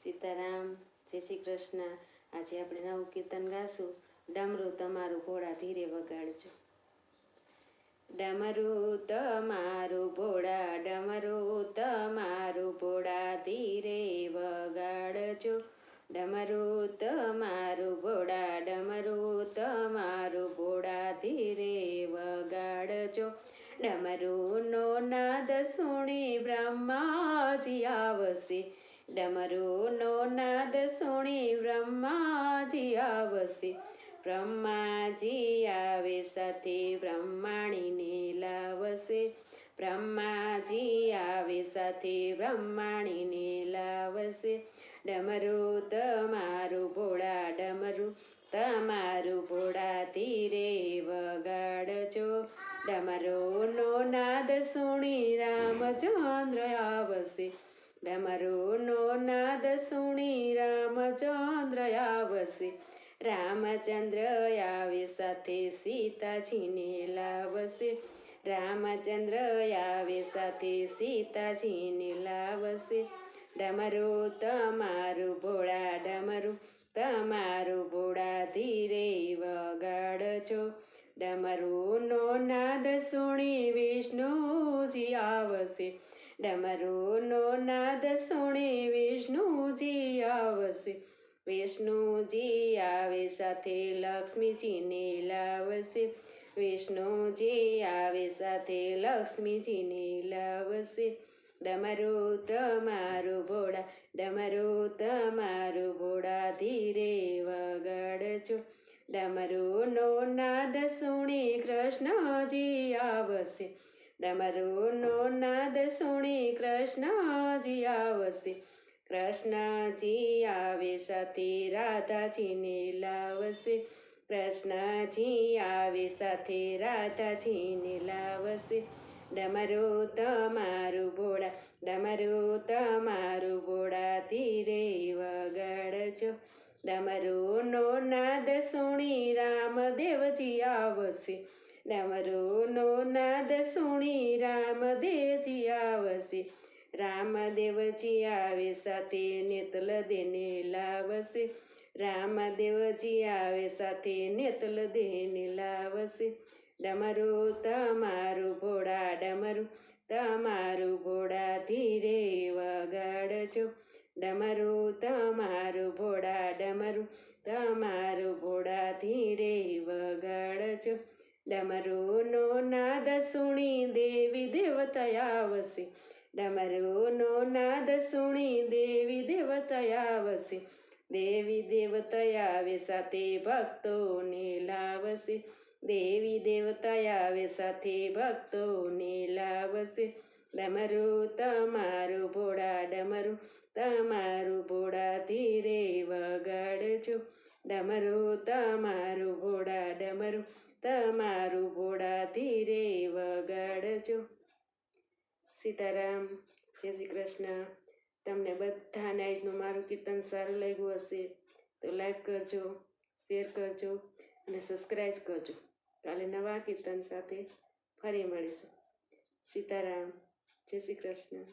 સીતારામ, જય શ્રી કૃષ્ણ। આજે આપણે નવું કીર્તન ગાશું। ડમરું તમારું ભોળા ધીરે વગાડજો। ડમરું તમારું ભોળા, ડમરું તમારું ભોળા ધીરે વગાડજો। ડમરું તમારું ભોળા, ડમરું તમારું ભોળા ધીરે વગાડજો। ડમરુનો નાદ સુણી બ્રહ્માજી આવશે। ડમરુનો નાદ સુણી બ્રહ્માજી આવશે। બ્રહ્માજી આવે સાથે બ્રહ્માણીને લાવશે। બ્રહ્માજી આવે સાથે બ્રહ્માણીને લાવશે। ડમરું તમારું ભોળા, ડમરું તમારું ભોળા ધીરે વગાડજો। ડમરુનો નાદ સુણી રામચંદ્ર આવશે। ડમરુનો નાદ સુણી રામચંદ્ર આવશે। રામચંદ્ર આવે સાથે સીતાજીને લાવશે। રામચંદ્ર આવે સાથે સીતાજીને લાવશે। ડમરું તમારું ભોળા, ડમરું તમારું ભોળા ધીરે વગાડજો। ડમરુનો નાદ સુણી વિષ્ણુજી આવશે। ડમરુનો નાદ સુણી વિષ્ણુજી આવશે। વિષ્ણુજી આવે સાથે લક્ષ્મીજીને લાવશે। વિષ્ણુજી આવે સાથે લક્ષ્મીજીને લાવશે। ડમરું તમારું ભોળા, ડમરું તમારું ભોળા ધીરે વગાડજો। ડમરુનો નાદ સુણી કૃષ્ણજી આવશે। ડમરુનો નાદ સુણી કૃષ્ણજી આવશે। કૃષ્ણજી આવે સાથે રાધાજીને લાવશે। કૃષ્ણજી આવે સાથે રાધાજીને લાવશે। ડમરું તમારું ભોળા, ડમરું તમારું ભોળા ધીરે વગાડજો। ડમરુનો નાદ સુણી રામદેવજી આવશે। ડમરુનો નાદ સુણી રામદેવજી આવશે। રામદેવજી આવે સાથે નેતલ દેને લાવશે। રામદેવજી આવે સાથે નેતલ દેને લાવશે। ડમરું તમારું ભોળા, ડમરું તમારું ભોળા ધીરે વગાડજો। ડમરું તમારું ભોળા, ડમરું તમારું ભોળા ધીરે વગાડજો। ડમરુનો નાદ સુણી દેવી દેવતા આવશે। ડમરુનો નાદ સુણી દેવી દેવતા આવશે। દેવી દેવતા આવે સાથે ભક્તોને લાવશે। દેવી દેવતા આવે સાથે ભક્તોને લાવશે। ડમરું તમારું ભોળા, ડમરું તમારું ભોળા ધીરે વગાડજો। ડમરું તમારું ભોળા, ડમરું તમારું ભોળા ધીરે વગાડજો। સીતારામ, જય શ્રી કૃષ્ણ। તમને બધાને આજનું મારું કીર્તન સારું લાગ્યું હશે તો લાઈક કરજો, શેર કરજો અને સબસ્ક્રાઈબ કરજો। કાલે નવા કીર્તન સાથે ફરી મળીશું। સીતારામ, જય શ્રી કૃષ્ણ।